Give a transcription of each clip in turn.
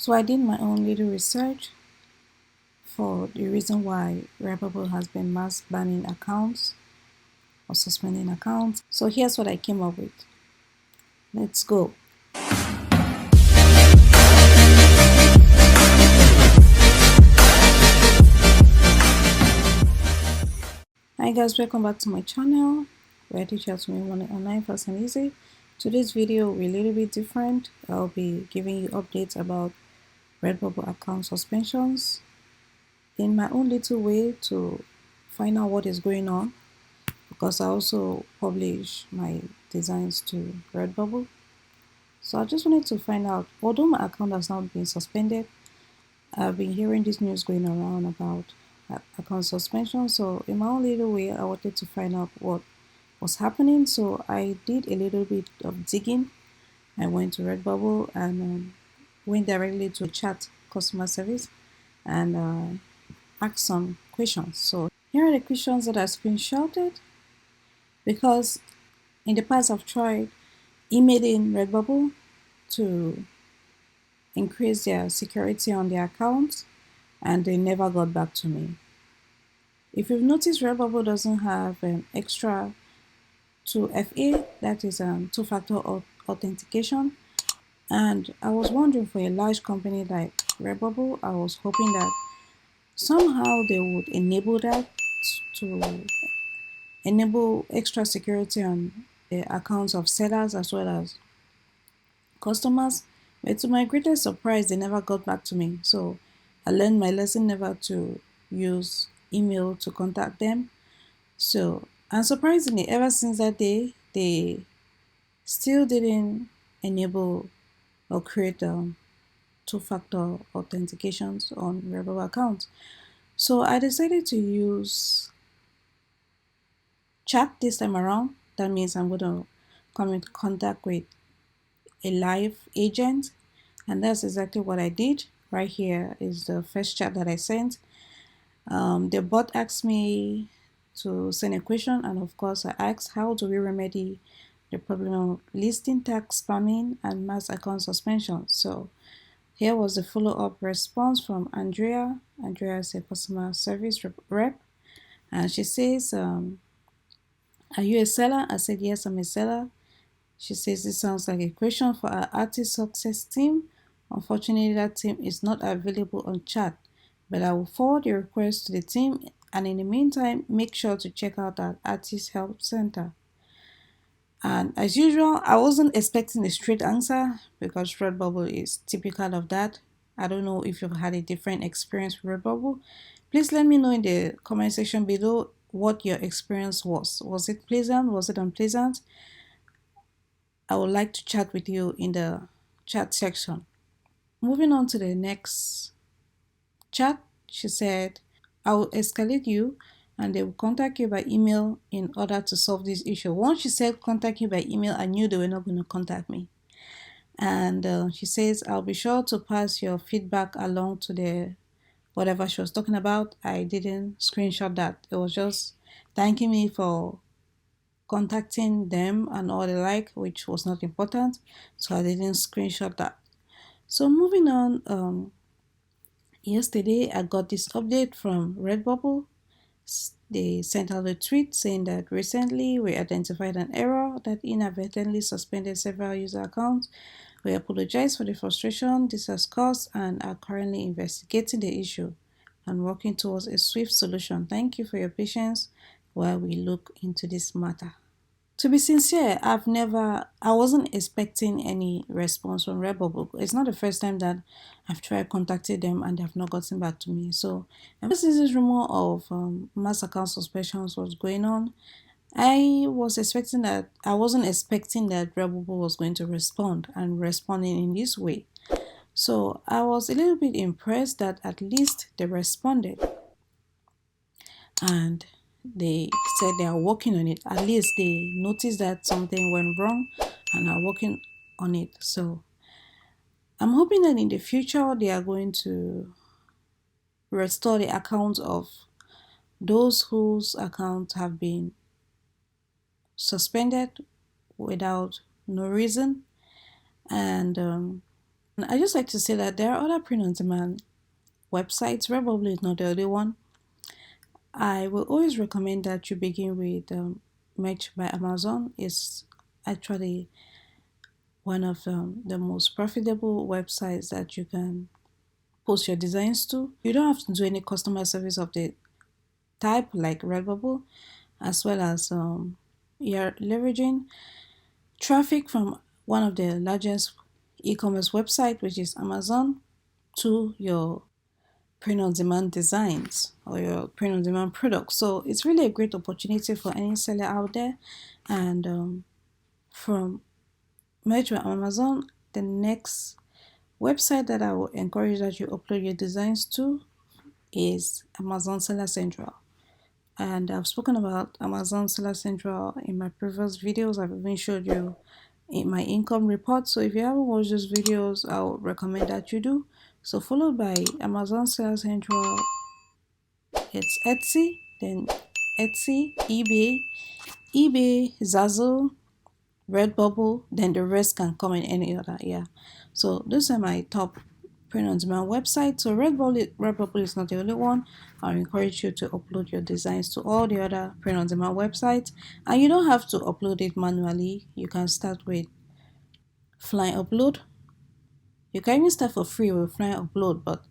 So I did my own little research for the reason why Redbubble has been mass banning accounts or suspending accounts. So here's what I came up with. Let's go. Hi guys, welcome back to my channel where I teach you how to make money online fast and easy. Today's video will be a little bit different. I'll be giving you updates about Redbubble account suspensions in my own little way to find out what is going on, because I also publish my designs to Redbubble. So I just wanted to find out, although my account has not been suspended, I've been hearing this news going around about account suspension. So in my own little way, I wanted to find out what was happening. So I did a little bit of digging. I went to Redbubble and went directly to chat customer service and asked some questions. So here are the questions that I screenshotted, because in the past I've tried emailing Redbubble to increase their security on their accounts and they never got back to me. If you've noticed, Redbubble doesn't have an extra 2FA, that is two-factor authentication. And I was wondering, for a large company like Redbubble, I was hoping that somehow they would enable that, to enable extra security on the accounts of sellers as well as customers. But to my greatest surprise, they never got back to me. So I learned my lesson never to use email to contact them. So, and surprisingly, ever since that day, they still didn't enable or create two-factor authentications on Redbubble accounts. So I decided to use chat this time around. That means I'm going to come into contact with a live agent, and that's exactly what I did. Right here is the first chat that I sent. The bot asked me to send a question, and of course I asked, how do we remedy the problem of listing tag spamming and mass account suspension? So here was the follow-up response from Andrea. Andrea is a customer service rep, and she says, are you a seller? I said, yes, I'm a seller. She says, this sounds like a question for our artist success team. Unfortunately, that team is not available on chat, but I will forward your request to the team, and in the meantime, make sure to check out our artist help center. And as usual, I wasn't expecting a straight answer because Redbubble is typical of that. I don't know if you've had a different experience with Redbubble. Please let me know in the comment section below what your experience was. Was it pleasant? Was it unpleasant? I would like to chat with you in the chat section. Moving on to the next chat, she said, I will escalate you and they will contact you by email in order to solve this issue. Once she said contact you by email, I knew they were not going to contact me. And she says, I'll be sure to pass your feedback along to the whatever she was talking about. I didn't screenshot that. It was just thanking me for contacting them and all the like, which was not important. So I didn't screenshot that. So moving on, yesterday I got this update from Redbubble. They sent out a tweet saying that recently we identified an error that inadvertently suspended several user accounts. We apologize for the frustration this has caused and are currently investigating the issue and working towards a swift solution. Thank you for your patience while we look into this matter. To be sincere, I wasn't expecting any response from Redbubble. It's not the first time that I've tried contacting them and they have not gotten back to me. So ever since this rumor of mass account suspensions was going on, I wasn't expecting that Redbubble was going to respond and responding in this way. So I was a little bit impressed that at least they responded. And they said they are working on it. At least they noticed that something went wrong and are working on it. So I'm hoping that in the future they are going to restore the accounts of those whose accounts have been suspended without no reason. And I just like to say that there are other print on demand websites. Redbubble is not the only one. I will always recommend that you begin with Merch by Amazon. It's actually one of the most profitable websites that you can post your designs to. You don't have to do any customer service of the type like Redbubble, as well as you're leveraging traffic from one of the largest e-commerce website, which is Amazon, to your print on demand designs or your print on demand products. So it's really a great opportunity for any seller out there. And from Merch with Amazon, the next website that I will encourage that you upload your designs to is Amazon Seller Central. And I've spoken about Amazon Seller Central in my previous videos. I've even showed you in my income report. So if you haven't watched those videos, I would recommend that you do. So followed by Amazon Seller Central, it's Etsy, then Etsy, eBay, Zazzle, Redbubble, then the rest can come in any other. Yeah. So those are my top print on demand websites. So Redbubble is not the only one. I encourage you to upload your designs to all the other print on demand websites. And you don't have to upload it manually. You can start with Flying Upload. You can even start for free with Flying Upload, but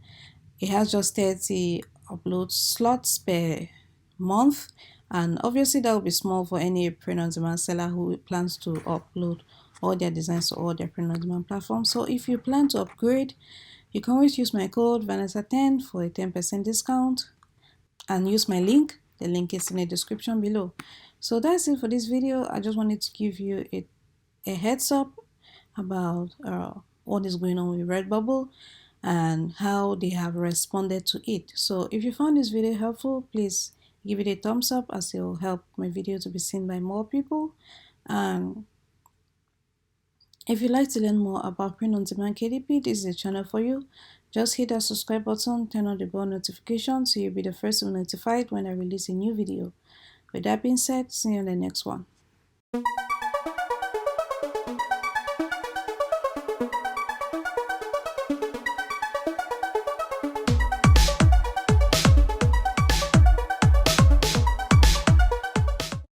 it has just 30 upload slots per month, and obviously that will be small for any print on demand seller who plans to upload all their designs to all their print on demand platforms. So if you plan to upgrade, you can always use my code Vanessa10 for a 10% discount and use my link. The link is in the description below. So that's it for this video. I just wanted to give you a heads up about what is going on with Redbubble and how they have responded to it. So if you found this video helpful, please give it a thumbs up, as it will help my video to be seen by more people. And if you'd like to learn more about print on demand KDP, this is a channel for you. Just hit that subscribe button, turn on the bell notification so you'll be the first to be notified when I release a new video. With that being said, see you in the next one.